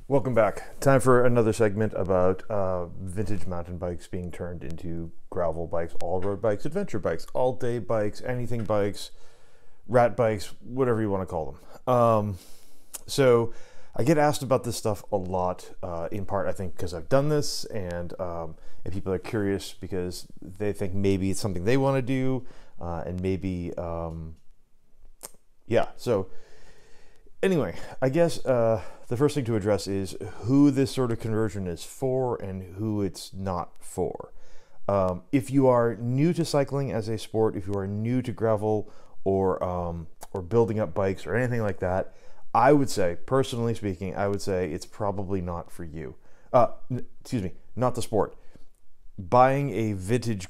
Welcome back. Time for another segment about vintage mountain bikes being turned into gravel bikes, all-road bikes, adventure bikes, all-day bikes, anything bikes, rat bikes, whatever you want to call them. So I get asked about this stuff a lot, in part, I think, because I've done this, and people are curious because they think maybe it's something they want to do, and maybe, yeah, so anyway, I guess the first thing to address is who this sort of conversion is for and who it's not for. If you are new to cycling as a sport, if you are new to gravel or building up bikes or anything like that, I would say, personally speaking, I would say it's probably not for you. Excuse me, not the sport. Buying a vintage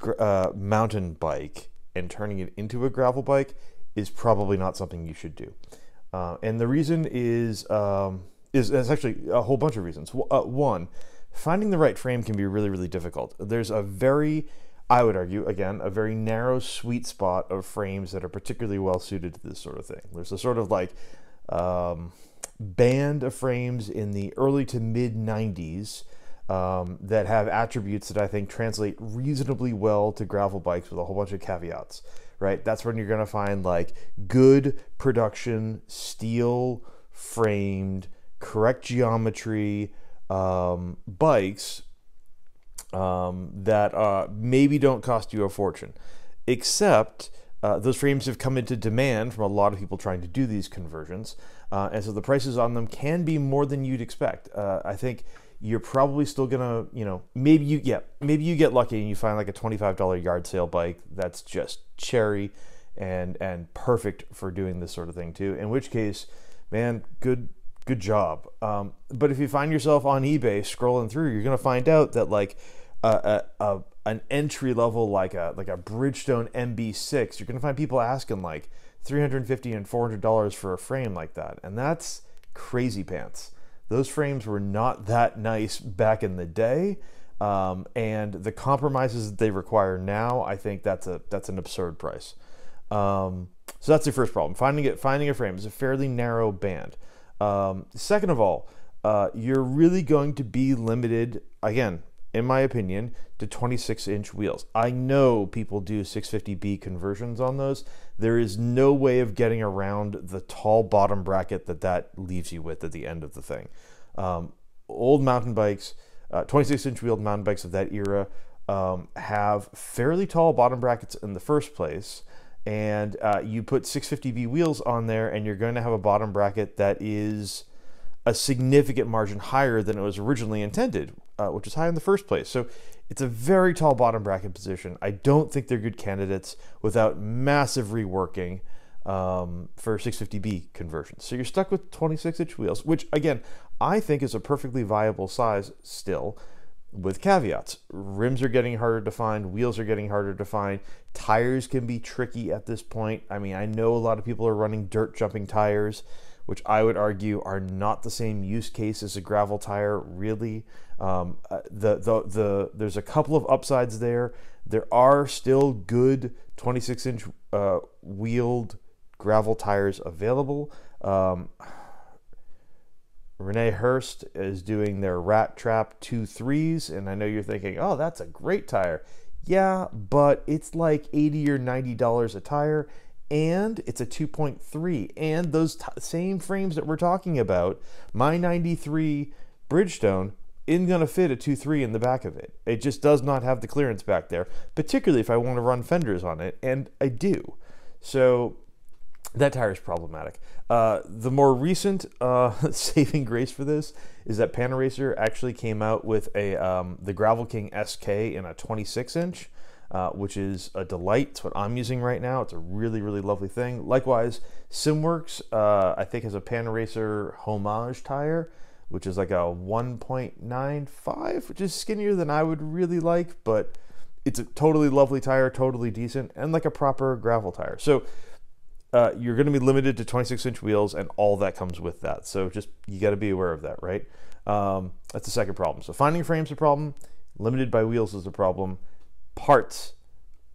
mountain bike and turning it into a gravel bike is probably not something you should do. And the reason is there's actually a whole bunch of reasons. One, finding the right frame can be really, really difficult. There's a very, I would argue, again, a very narrow sweet spot of frames that are particularly well suited to this sort of thing. There's a sort of like band of frames in the early to mid 90s that have attributes that I think translate reasonably well to gravel bikes with a whole bunch of caveats. Right, that's when you're going to find like good production, steel framed, correct geometry bikes that maybe don't cost you a fortune. Except those frames have come into demand from a lot of people trying to do these conversions, and so the prices on them can be more than you'd expect. I think you're probably still gonna, maybe you get lucky and you find like a $25 yard sale bike that's just cherry and perfect for doing this sort of thing too. In which case, man, good job. But if you find yourself on eBay scrolling through, you're gonna find out that like an entry level like a Bridgestone MB6, you're gonna find people asking like $350 and $400 for a frame like that, and that's crazy pants. Those frames were not that nice back in the day, and the compromises that they require now, I think that's an absurd price. So that's the first problem. Finding a frame is a fairly narrow band. Second of all, you're really going to be limited, again, in my opinion, to 26-inch wheels. I know people do 650B conversions on those. There is no way of getting around the tall bottom bracket that leaves you with at the end of the thing. Old mountain bikes, 26-inch wheeled mountain bikes of that era, have fairly tall bottom brackets in the first place, and you put 650B wheels on there, and you're going to have a bottom bracket that is a significant margin higher than it was originally intended, which is high in the first place. So it's a very tall bottom bracket position. I don't think they're good candidates without massive reworking for 650B conversions. So you're stuck with 26-inch wheels, which again, I think is a perfectly viable size still, with caveats. Rims are getting harder to find, wheels are getting harder to find, tires can be tricky at this point. I mean, I know a lot of people are running dirt jumping tires, which I would argue are not the same use case as a gravel tire, really. There's a couple of upsides there. There are still good 26-inch wheeled gravel tires available. Renee Hurst is doing their Rat Trap 2.3s, and I know you're thinking, oh, that's a great tire. Yeah, but it's like $80 or $90 a tire, and it's a 2.3, and those same frames that we're talking about, my 93 Bridgestone isn't going to fit a 2.3 in the back of it. It just does not have the clearance back there, particularly if I want to run fenders on it, and I do. So that tire is problematic. The more recent saving grace for this is that Panaracer actually came out with the Gravel King SK in a 26-inch, which is a delight. It's what I'm using right now. It's a really, really lovely thing. Likewise, Simworks, I think, has a Panaracer Homage tire, which is like a 1.95, which is skinnier than I would really like, but it's a totally lovely tire, totally decent, and like a proper gravel tire. So you're going to be limited to 26-inch wheels and all that comes with that. So just, you got to be aware of that, right? That's the second problem. So finding a frame's a problem. Limited by wheels is a problem. Parts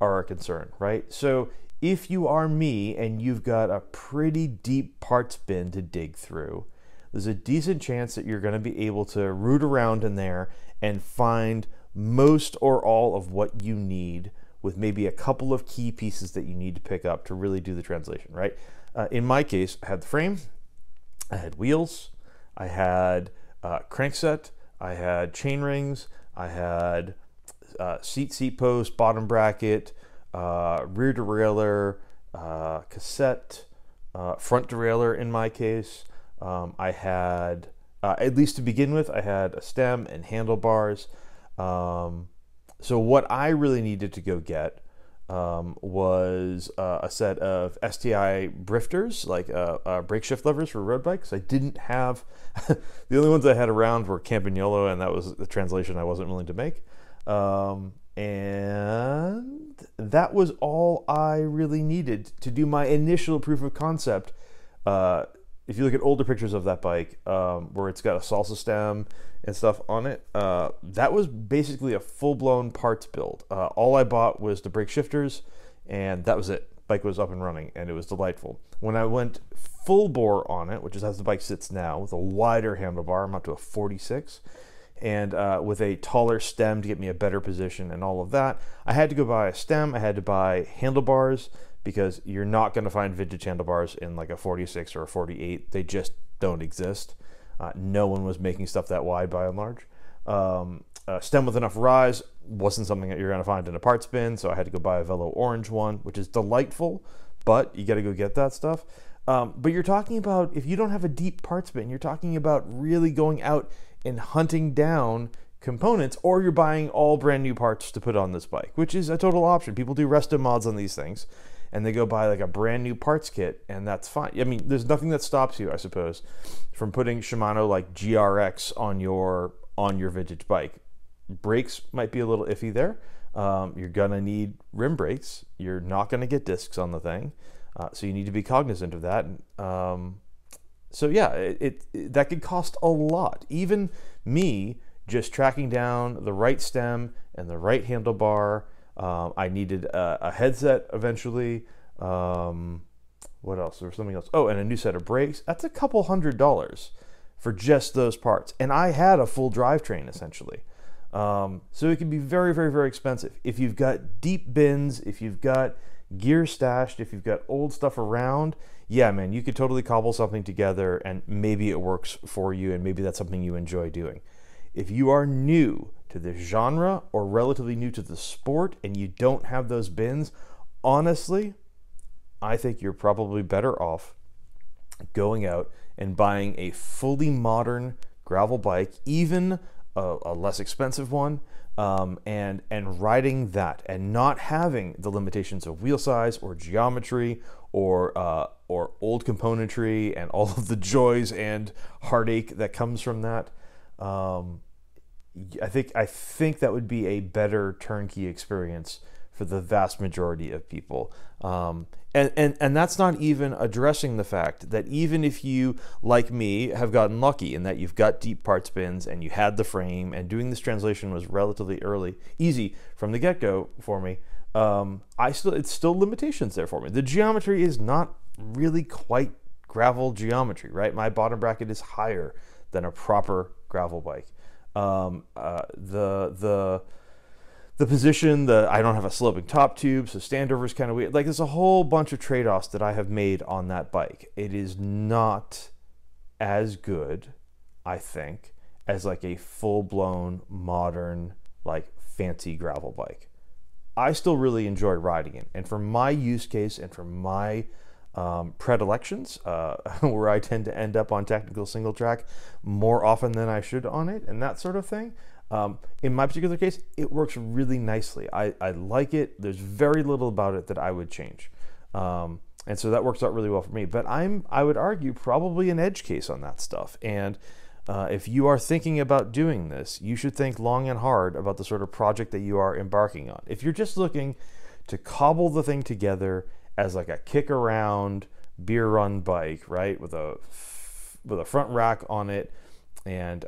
are a concern, right? So if you are me and you've got a pretty deep parts bin to dig through, there's a decent chance that you're going to be able to root around in there and find most or all of what you need, with maybe a couple of key pieces that you need to pick up to really do the translation, right? In my case, I had the frame, I had wheels, I had crankset, I had chain rings, I had seat post, bottom bracket, rear derailleur, cassette, front derailleur in my case. I had, at least to begin with, I had a stem and handlebars. So what I really needed to go get was a set of STI brifters, like brake shift levers for road bikes. I didn't have, the only ones I had around were Campagnolo, and that was the translation I wasn't willing to make. And that was all I really needed to do my initial proof of concept. If you look at older pictures of that bike, where it's got a salsa stem and stuff on it, that was basically a full-blown parts build. All I bought was the brake shifters, and that was it. Bike was up and running, and it was delightful. When I went full bore on it, which is how the bike sits now, with a wider handlebar, I'm up to a 46, and with a taller stem to get me a better position and all of that, I had to go buy a stem, I had to buy handlebars, because you're not going to find vintage handlebars in like a 46 or a 48. They just don't exist. No one was making stuff that wide by and large. A stem with enough rise wasn't something that you're going to find in a parts bin, so I had to go buy a Velo orange one, which is delightful, but you got to go get that stuff. But you're talking about, if you don't have a deep parts bin, you're talking about really going out and hunting down components, or you're buying all brand new parts to put on this bike, which is a total option. People do resto mods on these things, and they go buy like a brand new parts kit, and that's fine. I mean, there's nothing that stops you, I suppose, from putting Shimano like GRX on your vintage bike. Brakes might be a little iffy there. You're gonna need rim brakes. You're not gonna get discs on the thing, so you need to be cognizant of that. So yeah, that could cost a lot. Even me just tracking down the right stem and the right handlebar. I needed a headset eventually. What else? There was something else. Oh, and a new set of brakes. That's a couple $100 for just those parts. And I had a full drivetrain essentially. So it can be very, very, very expensive. If you've got deep bins, if you've got gear stashed, if you've got old stuff around, yeah, man, you could totally cobble something together and maybe it works for you and maybe that's something you enjoy doing. If you are new to this genre or relatively new to the sport and you don't have those bins, honestly, I think you're probably better off going out and buying a fully modern gravel bike, even a less expensive one, and riding that and not having the limitations of wheel size or geometry or old componentry and all of the joys and heartache that comes from that. I think that would be a better turnkey experience for the vast majority of people. And that's not even addressing the fact that even if you, like me, have gotten lucky in that you've got deep parts bins and you had the frame and doing this translation was relatively easy from the get-go for me, it's still limitations there for me. The geometry is not really quite gravel geometry, right? My bottom bracket is higher than a proper gravel bike. The position, I don't have a sloping top tube, so standover is kind of weird. Like, there's a whole bunch of trade-offs that I have made on that bike. It is not as good, I think, as like a full-blown modern, like fancy gravel bike. I still really enjoy riding it, and for my use case and for my predilections, where I tend to end up on technical single track more often than I should on it, and that sort of thing. In my particular case, it works really nicely. I like it. There's very little about it that I would change. And so that works out really well for me. But I would argue probably an edge case on that stuff. And if you are thinking about doing this, you should think long and hard about the sort of project that you are embarking on. If you're just looking to cobble the thing together as like a kick around beer run bike, right, with a front rack on it, and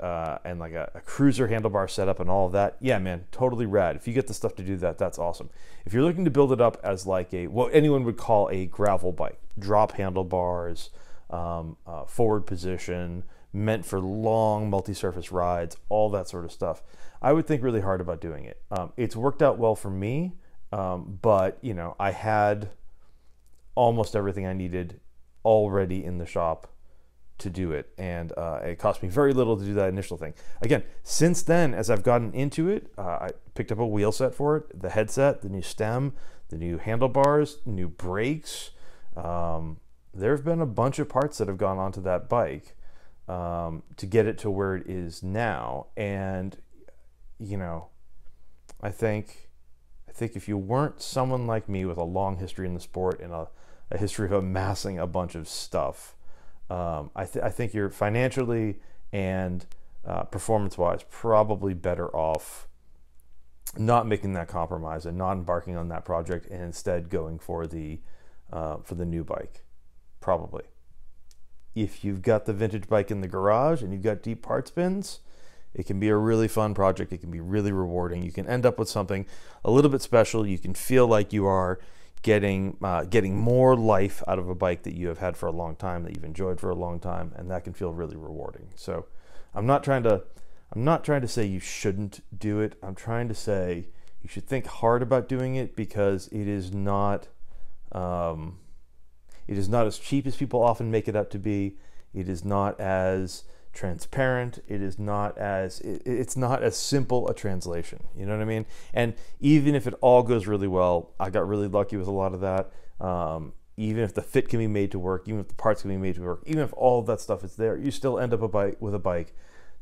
like a cruiser handlebar setup and all of that, yeah, man, totally rad. If you get the stuff to do that, that's awesome. If you're looking to build it up as like what anyone would call a gravel bike, drop handlebars, forward position, meant for long multi-surface rides, all that sort of stuff. I would think really hard about doing it. It's worked out well for me, but you know, I had almost everything I needed already in the shop to do it, and it cost me very little to do that initial thing. Again, since then, as I've gotten into it, I picked up a wheel set for it, the headset, the new stem, the new handlebars, new brakes. There have been a bunch of parts that have gone onto that bike to get it to where it is now. And you know, I think if you weren't someone like me with a long history in the sport and a history of amassing a bunch of stuff, I think you're financially and performance-wise probably better off not making that compromise and not embarking on that project, and instead going for the new bike. Probably. If you've got the vintage bike in the garage and you've got deep parts bins, it can be a really fun project. It can be really rewarding. You can end up with something a little bit special. You can feel like you are getting more life out of a bike that you have had for a long time, that you've enjoyed for a long time, and that can feel really rewarding. So I'm not trying to say you shouldn't do it. I'm trying to say you should think hard about doing it, because it is not as cheap as people often make it out to be. It is not as transparent. It's not as simple a translation. You know what I mean? And even if it all goes really well, I got really lucky with a lot of that. Even if the fit can be made to work, even if the parts can be made to work, even if all of that stuff is there, you still end up with a bike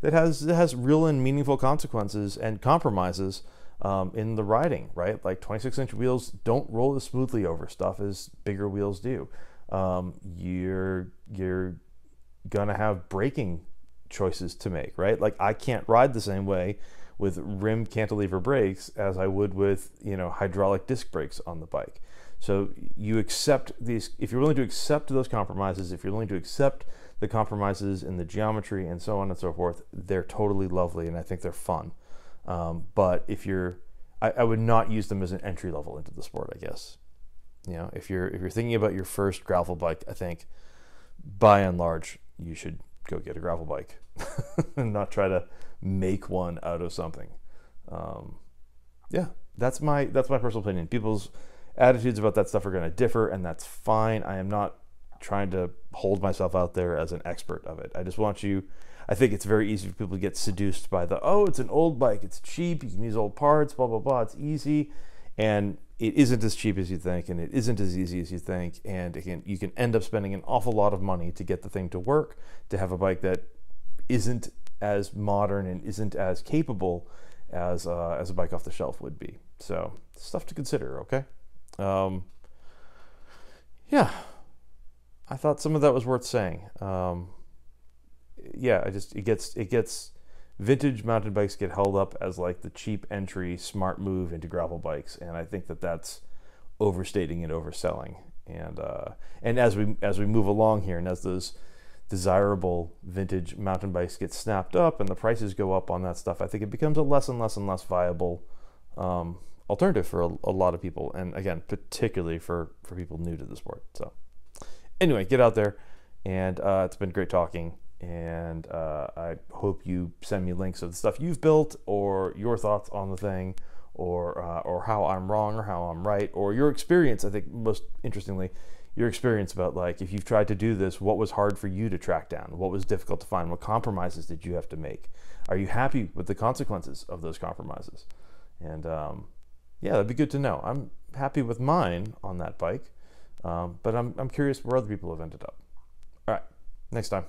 that has real and meaningful consequences and compromises in the riding, right? Like 26-inch wheels don't roll as smoothly over stuff as bigger wheels do. You're gonna have braking choices to make, right? Like I can't ride the same way with rim cantilever brakes as I would with, you know, hydraulic disc brakes on the bike. So you accept these, if you're willing to accept those compromises, if you're willing to accept the compromises in the geometry and so on and so forth, they're totally lovely, and I think they're fun. But if I would not use them as an entry level into the sport, I guess. You know, if you're thinking about your first gravel bike, I think by and large you should go get a gravel bike and not try to make one out of something. Yeah, that's my personal opinion. People's attitudes about that stuff are going to differ, and that's fine. I am not trying to hold myself out there as an expert of it. I just want you, I think it's very easy for people to get seduced by it's an old bike, it's cheap, you can use old parts, blah, blah, blah, it's easy. And it isn't as cheap as you think, and it isn't as easy as you think, and again, you can end up spending an awful lot of money to get the thing to work, to have a bike that isn't as modern and isn't as capable as a bike off the shelf would be. So stuff to consider, okay? Yeah, I thought some of that was worth saying. Yeah, it gets vintage mountain bikes get held up as like the cheap entry, smart move into gravel bikes, and I think that's overstating and overselling. And as we move along here, and as those desirable vintage mountain bikes get snapped up and the prices go up on that stuff, I think it becomes a less and less and less viable alternative for a lot of people, and again, particularly for people new to the sport. So anyway, get out there, and it's been great talking. And I hope you send me links of the stuff you've built, or your thoughts on the thing, or how I'm wrong or how I'm right, or your experience. I think most interestingly, your experience about, like, if you've tried to do this, what was hard for you to track down? What was difficult to find? What compromises did you have to make? Are you happy with the consequences of those compromises? And yeah, that'd be good to know. I'm happy with mine on that bike, but I'm curious where other people have ended up. All right, next time.